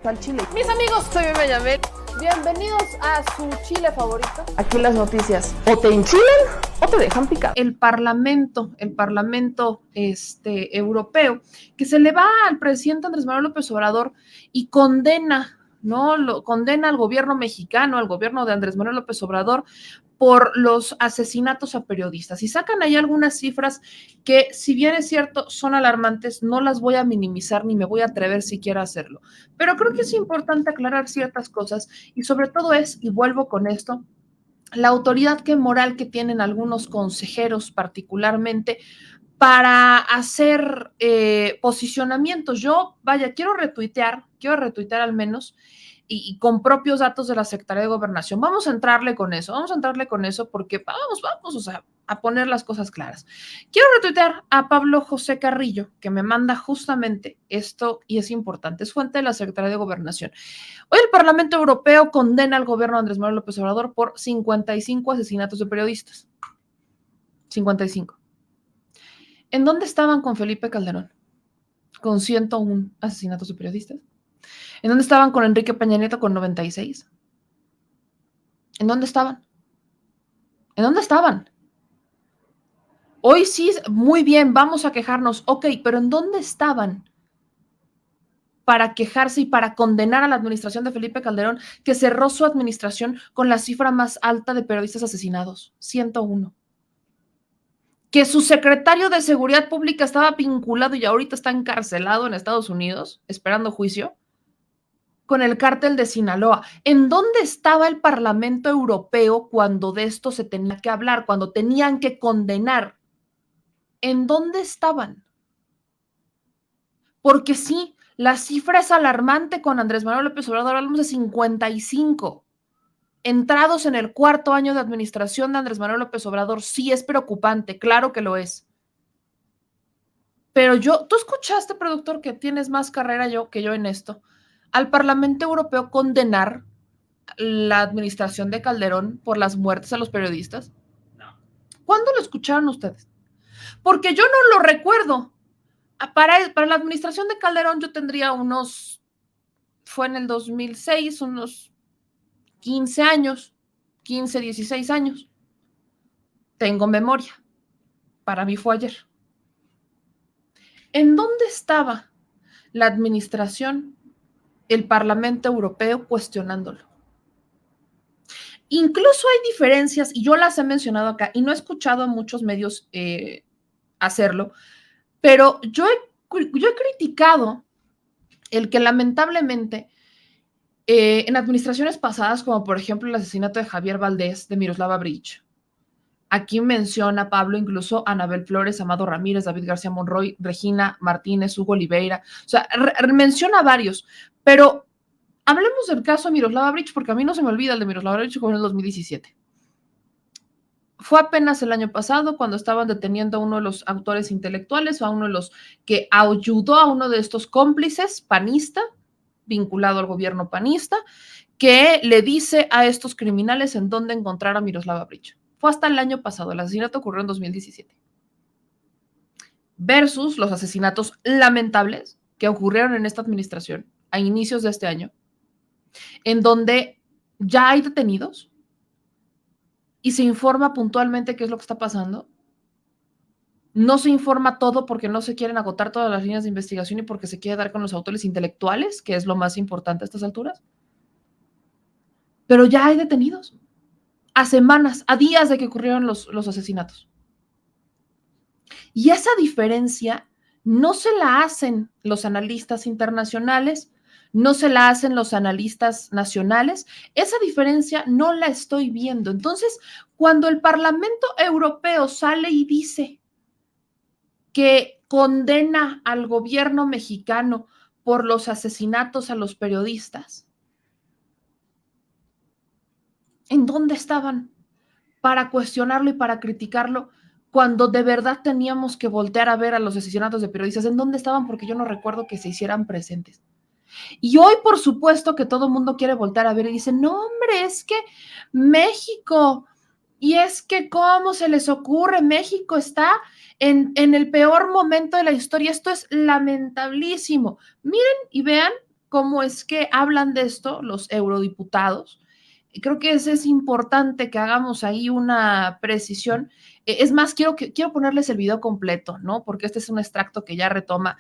Al chile. Mis amigos, soy Bebe Yamel. Bienvenidos a su chile favorito. Aquí las noticias o te enchilan o te dejan picar. El Parlamento europeo, que se le va al presidente Andrés Manuel López Obrador y condena, ¿no? Condena al gobierno mexicano, al gobierno de Andrés Manuel López Obrador, por los asesinatos a periodistas. Y sacan ahí algunas cifras que, si bien es cierto, son alarmantes, no las voy a minimizar ni me voy a atrever siquiera a hacerlo. Pero creo que es importante aclarar ciertas cosas y sobre todo y vuelvo con esto, la autoridad moral que tienen algunos consejeros particularmente para hacer posicionamientos. Yo, vaya, quiero retuitear al menos y con propios datos de la Secretaría de Gobernación. Vamos a entrarle con eso porque vamos, o sea, a poner las cosas claras. Quiero retuitear a Pablo José Carrillo, que me manda justamente esto y es importante, es fuente de la Secretaría de Gobernación. Hoy el Parlamento Europeo condena al gobierno de Andrés Manuel López Obrador por 55 asesinatos de periodistas. 55. ¿En dónde estaban con Felipe Calderón? Con 101 asesinatos de periodistas. ¿En dónde estaban con Enrique Peña Nieto con 96? ¿En dónde estaban? ¿En dónde estaban? Hoy sí, muy bien, vamos a quejarnos, ok, pero ¿en dónde estaban para quejarse y para condenar a la administración de Felipe Calderón, que cerró su administración con la cifra más alta de periodistas asesinados? 101. Que su secretario de Seguridad Pública estaba vinculado y ahorita está encarcelado en Estados Unidos, esperando juicio, con el cártel de Sinaloa. ¿En dónde estaba el Parlamento Europeo cuando de esto se tenía que hablar, cuando tenían que condenar? ¿En dónde estaban? Porque sí, la cifra es alarmante con Andrés Manuel López Obrador, hablamos de 55. Entrados en el cuarto año de administración de Andrés Manuel López Obrador, sí es preocupante, claro que lo es. Pero tú escuchaste, productor, que tienes más carrera que yo en esto, al Parlamento Europeo condenar la administración de Calderón por las muertes a los periodistas. No. ¿Cuándo lo escucharon ustedes? Porque yo no lo recuerdo. Para la administración de Calderón yo tendría fue en el 2006, unos 15 años, 15, 16 años. Tengo memoria. Para mí fue ayer. ¿En dónde estaba la administración, el Parlamento Europeo cuestionándolo? Incluso hay diferencias, y yo las he mencionado acá, y no he escuchado a muchos medios hacerlo, pero yo he criticado el que lamentablemente en administraciones pasadas, como por ejemplo el asesinato de Javier Valdés, de Miroslava Breach, aquí menciona Pablo incluso a Anabel Flores, Amado Ramírez, David García Monroy, Regina Martínez, Hugo Oliveira, o sea, menciona varios, pero hablemos del caso de Miroslava Breach, porque a mí no se me olvida el de Miroslava Breach, como en el 2017. Fue apenas el año pasado cuando estaban deteniendo a uno de los autores intelectuales o a uno de los que ayudó a uno de estos cómplices panista, vinculado al gobierno panista, que le dice a estos criminales en dónde encontrar a Miroslava Breach. Fue hasta el año pasado, el asesinato ocurrió en 2017. Versus los asesinatos lamentables que ocurrieron en esta administración a inicios de este año, en donde ya hay detenidos y se informa puntualmente qué es lo que está pasando. No se informa todo porque no se quieren agotar todas las líneas de investigación y porque se quiere dar con los autores intelectuales, que es lo más importante a estas alturas. Pero ya hay detenidos. A semanas, a días de que ocurrieron los asesinatos. Y esa diferencia no se la hacen los analistas internacionales, no se la hacen los analistas nacionales. Esa diferencia no la estoy viendo. Entonces, cuando el Parlamento Europeo sale y dice que condena al gobierno mexicano por los asesinatos a los periodistas, ¿en dónde estaban para cuestionarlo y para criticarlo cuando de verdad teníamos que voltear a ver a los asesinatos de periodistas? ¿En dónde estaban? Porque yo no recuerdo que se hicieran presentes. Y hoy, por supuesto, que todo el mundo quiere voltear a ver y dice, no, hombre, es que México, y es que cómo se les ocurre, México está en el peor momento de la historia, esto es lamentablísimo. Miren y vean cómo es que hablan de esto los eurodiputados. Creo que es importante que hagamos ahí una precisión. Es más, quiero ponerles el video completo, ¿no? Porque este es un extracto que ya retoma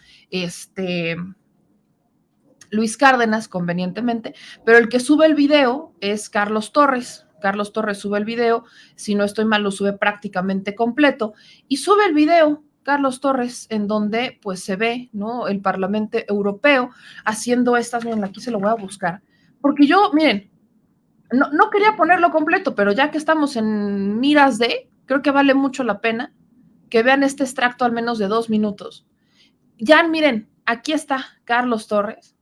Luis Cárdenas convenientemente, pero el que sube el video es Carlos Torres. Carlos Torres sube el video, si no estoy mal, lo sube prácticamente completo, y sube el video Carlos Torres, en donde pues se ve, ¿no?, el Parlamento Europeo haciendo estas, miren, aquí se lo voy a buscar, porque yo, miren, no quería ponerlo completo, pero ya que estamos en miras de, creo que vale mucho la pena que vean este extracto al menos de 2 minutos. Ya, miren, aquí está Carlos Torres,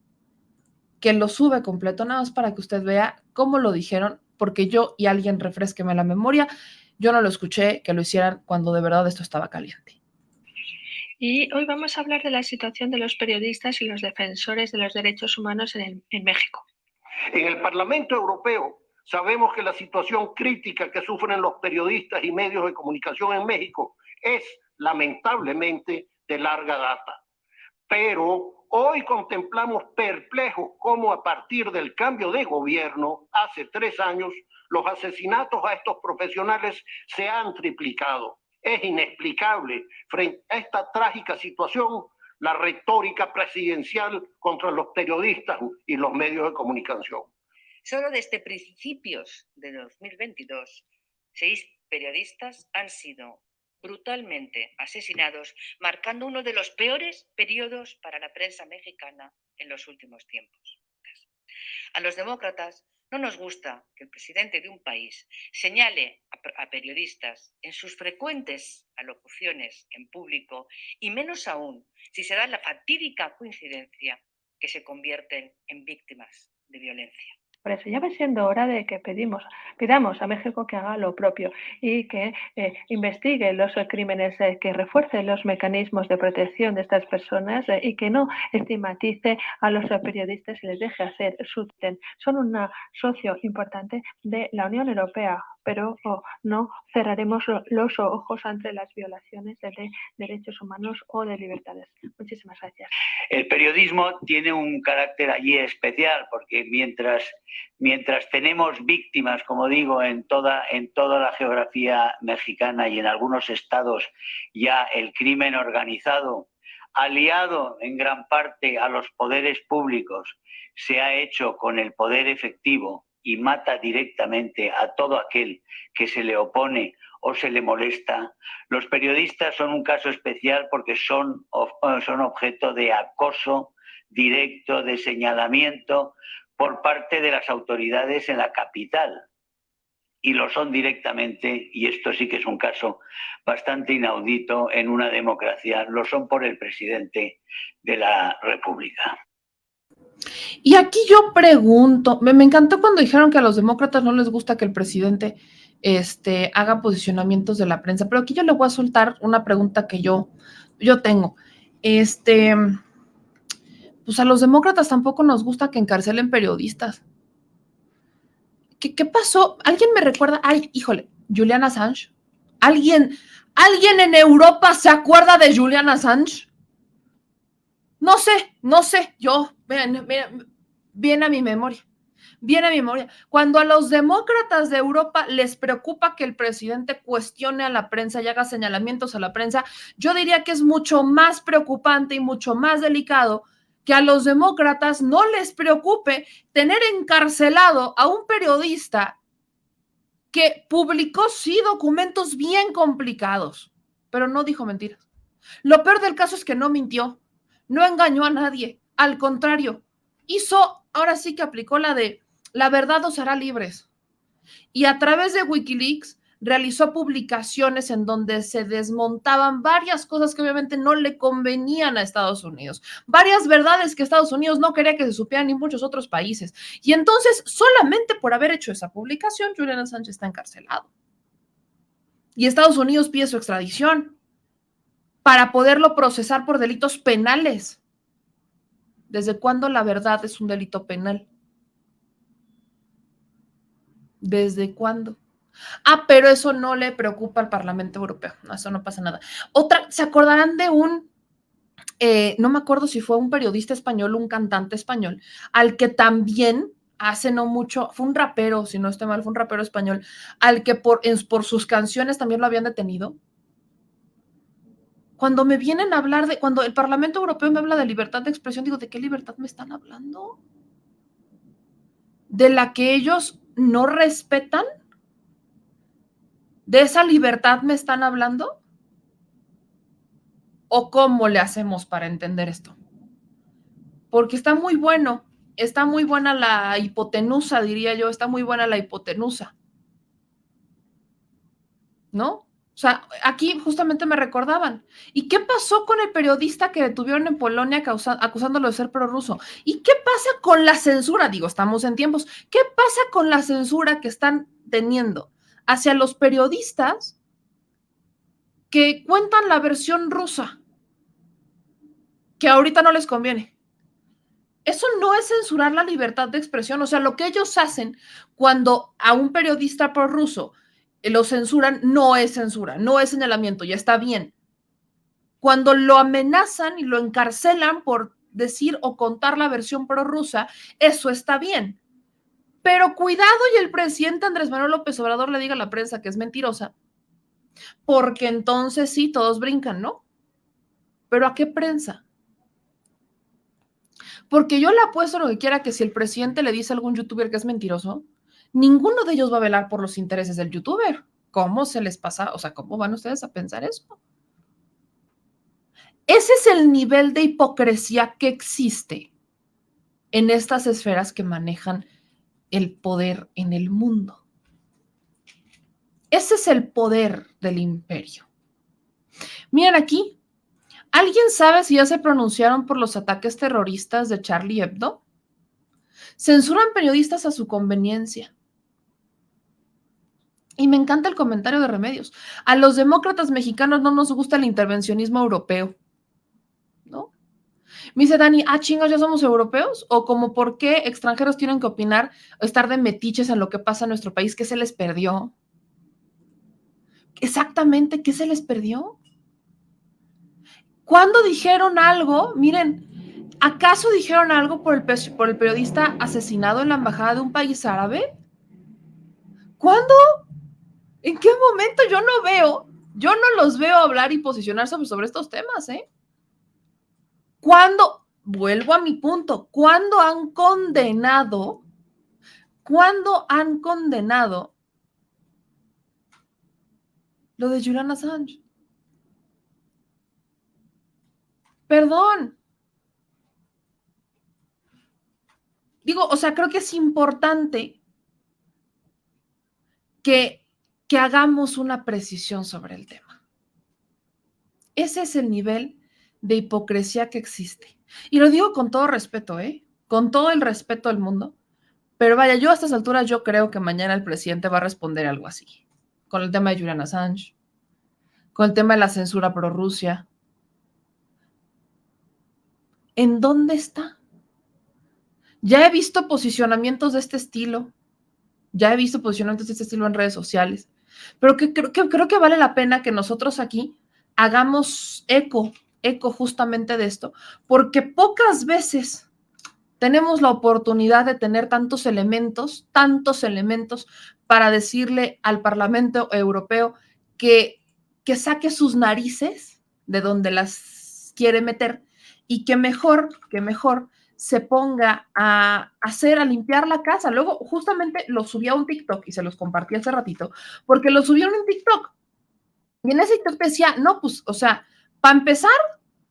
que lo sube completo, nada más para que usted vea cómo lo dijeron, porque yo y alguien refresqueme la memoria, yo no lo escuché que lo hicieran cuando de verdad esto estaba caliente. Y hoy vamos a hablar de la situación de los periodistas y los defensores de los derechos humanos en México. En el Parlamento Europeo sabemos que la situación crítica que sufren los periodistas y medios de comunicación en México es lamentablemente de larga data. Pero hoy contemplamos perplejos cómo a partir del cambio de gobierno, hace 3 años, los asesinatos a estos profesionales se han triplicado. Es inexplicable frente a esta trágica situación la retórica presidencial contra los periodistas y los medios de comunicación. Solo desde principios de 2022, 6 periodistas han sido brutalmente asesinados, marcando uno de los peores periodos para la prensa mexicana en los últimos tiempos. A los demócratas no nos gusta que el presidente de un país señale a periodistas en sus frecuentes alocuciones en público, y menos aún si se da la fatídica coincidencia que se convierten en víctimas de violencia. Por eso ya va siendo hora de que pidamos a México que haga lo propio y que investigue los crímenes, que refuerce los mecanismos de protección de estas personas y que no estigmatice a los periodistas y les deje hacer su tren. Son un socio importante de la Unión Europea, pero no cerraremos los ojos ante las violaciones de derechos humanos o de libertades. Muchísimas gracias. El periodismo tiene un carácter allí especial porque mientras tenemos víctimas, como digo, en toda la geografía mexicana y en algunos estados ya el crimen organizado, aliado en gran parte a los poderes públicos, se ha hecho con el poder efectivo y mata directamente a todo aquel que se le opone o se le molesta. Los periodistas son un caso especial porque son objeto de acoso directo, de señalamiento por parte de las autoridades en la capital. Y lo son directamente, y esto sí que es un caso bastante inaudito en una democracia, lo son por el presidente de la República. Y aquí yo pregunto, me encantó cuando dijeron que a los demócratas no les gusta que el presidente haga posicionamientos de la prensa, pero aquí yo le voy a soltar una pregunta que yo tengo. Pues a los demócratas tampoco nos gusta que encarcelen periodistas. ¿Qué pasó? ¿Alguien me recuerda? Ay, híjole, Julian Assange. ¿Alguien en Europa se acuerda de Julian Assange? No sé, yo, viene a mi memoria. Cuando a los demócratas de Europa les preocupa que el presidente cuestione a la prensa y haga señalamientos a la prensa, yo diría que es mucho más preocupante y mucho más delicado que a los demócratas no les preocupe tener encarcelado a un periodista que publicó, sí, documentos bien complicados, pero no dijo mentiras. Lo peor del caso es que no mintió, no engañó a nadie, al contrario, ahora sí que aplicó la de la verdad os hará libres. Y a través de Wikileaks realizó publicaciones en donde se desmontaban varias cosas que obviamente no le convenían a Estados Unidos, varias verdades que Estados Unidos no quería que se supieran ni muchos otros países. Y entonces, solamente por haber hecho esa publicación, Julian Assange está encarcelado. Y Estados Unidos pide su extradición para poderlo procesar por delitos penales. ¿Desde cuándo la verdad es un delito penal? ¿Desde cuándo? Pero eso no le preocupa al Parlamento Europeo. No, eso no pasa nada. ¿Se acordarán de un no me acuerdo si fue un periodista español o un cantante español, al que también hace no mucho, fue un rapero, si no estoy mal, fue un rapero español, al que por sus canciones también lo habían detenido. Cuando me vienen a hablar cuando el Parlamento Europeo me habla de libertad de expresión, digo, ¿de qué libertad me están hablando? ¿De la que ellos no respetan? ¿De esa libertad me están hablando? ¿O cómo le hacemos para entender esto? Porque está muy buena la hipotenusa, diría yo, está muy buena la hipotenusa, ¿no? O sea, aquí justamente me recordaban. ¿Y qué pasó con el periodista que detuvieron en Polonia acusándolo de ser prorruso? ¿Y qué pasa con la censura? Digo, estamos en tiempos. ¿Qué pasa con la censura que están teniendo hacia los periodistas que cuentan la versión rusa, que ahorita no les conviene? Eso no es censurar la libertad de expresión. O sea, lo que ellos hacen cuando a un periodista prorruso lo censuran, no es censura, no es señalamiento, ya está bien. Cuando lo amenazan y lo encarcelan por decir o contar la versión prorrusa, eso está bien. Pero cuidado y el presidente Andrés Manuel López Obrador le diga a la prensa que es mentirosa, porque entonces sí, todos brincan, ¿no? ¿Pero a qué prensa? Porque yo le apuesto lo que quiera que si el presidente le dice a algún youtuber que es mentiroso, ninguno de ellos va a velar por los intereses del youtuber. ¿Cómo se les pasa? O sea, ¿cómo van ustedes a pensar eso? Ese es el nivel de hipocresía que existe en estas esferas que manejan el poder en el mundo. Ese es el poder del imperio. Miren aquí, ¿alguien sabe si ya se pronunciaron por los ataques terroristas de Charlie Hebdo? Censuran periodistas a su conveniencia. Y me encanta el comentario de Remedios. A los demócratas mexicanos no nos gusta el intervencionismo europeo, ¿no? Me dice Dani, chingos, ¿ya somos europeos? O como, ¿por qué extranjeros tienen que opinar o estar de metiches en lo que pasa en nuestro país? ¿Qué se les perdió? Exactamente, ¿qué se les perdió? ¿Cuándo dijeron algo? Miren, ¿acaso dijeron algo por el periodista asesinado en la embajada de un país árabe? ¿Cuándo? ¿En qué momento? Yo no los veo hablar y posicionarse sobre estos temas, ¿eh? ¿Cuándo? Vuelvo a mi punto. ¿Cuándo han condenado lo de Julian Assange? Perdón. Digo, o sea, creo que es importante que hagamos una precisión sobre el tema. Ese es el nivel de hipocresía que existe. Y lo digo con todo respeto, ¿eh? Con todo el respeto del mundo. Pero vaya, yo a estas alturas yo creo que mañana el presidente va a responder algo así. Con el tema de Julian Assange, con el tema de la censura pro Rusia. ¿En dónde está? Ya he visto posicionamientos de este estilo. En redes sociales. Pero creo que vale la pena que nosotros aquí hagamos eco justamente de esto, porque pocas veces tenemos la oportunidad de tener tantos elementos para decirle al Parlamento Europeo que saque sus narices de donde las quiere meter y que mejor se ponga a limpiar la casa. Luego, justamente lo subí a un TikTok y se los compartí hace ratito, porque lo subieron en TikTok. Y en ese TikTok decía, no, pues, o sea, para empezar,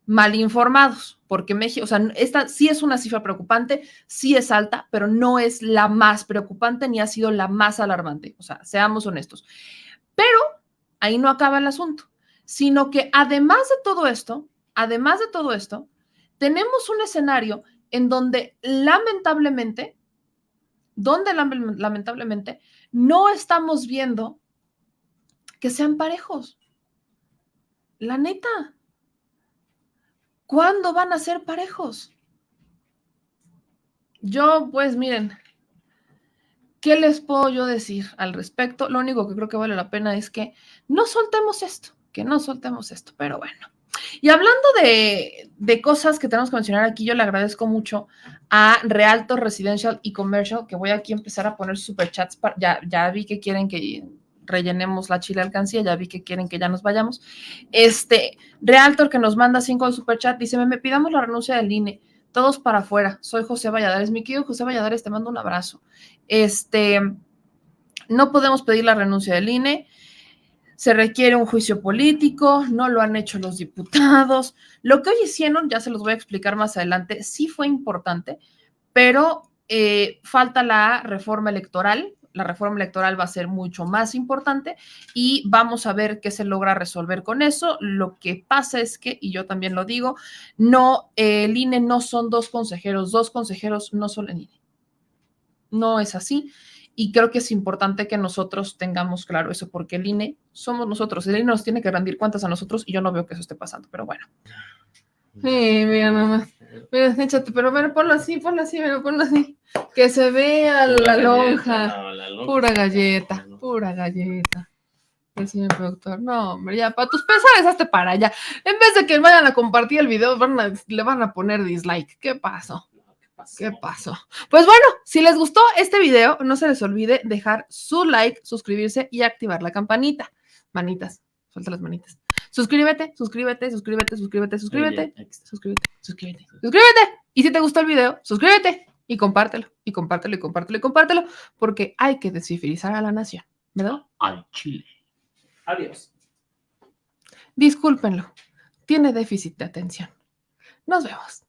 mal informados, porque México, o sea, esta sí es una cifra preocupante, sí es alta, pero no es la más preocupante ni ha sido la más alarmante. O sea, seamos honestos. Pero ahí no acaba el asunto, sino que además de todo esto, tenemos un escenario en donde lamentablemente no estamos viendo que sean parejos. La neta. ¿Cuándo van a ser parejos? Yo, pues miren, ¿qué les puedo yo decir al respecto? Lo único que creo que vale la pena es que no soltemos esto, pero bueno. Y hablando de cosas que tenemos que mencionar aquí, yo le agradezco mucho a Realtor Residential y Commercial, que voy aquí a empezar a poner superchats. Ya vi que quieren que rellenemos la chile alcancía, ya vi que quieren que ya nos vayamos. Realtor que nos manda 5 superchat, dice, me pidamos la renuncia del INE, todos para afuera. Soy José Valladares. Mi querido José Valladares, te mando un abrazo. No podemos pedir la renuncia del INE. Se requiere un juicio político, no lo han hecho los diputados. Lo que hoy hicieron, ya se los voy a explicar más adelante, sí fue importante, pero falta la reforma electoral. La reforma electoral va a ser mucho más importante y vamos a ver qué se logra resolver con eso. Lo que pasa es que, y yo también lo digo, no, el INE no son 2 consejeros no son el INE. No es así. Y creo que es importante que nosotros tengamos claro eso, porque el INE somos nosotros. El INE nos tiene que rendir cuentas a nosotros y yo no veo que eso esté pasando, pero bueno. Sí, mira nada más. Mira, échate, pero bueno, ponlo así, mira, ponlo así. Que se vea la lonja. No, la lonja. Pura galleta. El señor productor. No, hombre, ya, para tus pesares, hazte para allá. En vez de que vayan a compartir el video, le van a poner dislike. ¿Qué pasó? ¿Qué pasó? Pues bueno, si les gustó este video, no se les olvide dejar su like, suscribirse y activar la campanita. Manitas, suelta las manitas. Suscríbete. Y si te gustó el video, suscríbete y compártelo, porque hay que descifrizar a la nación, ¿verdad? Al Chile. Adiós. Discúlpenlo, tiene déficit de atención. Nos vemos.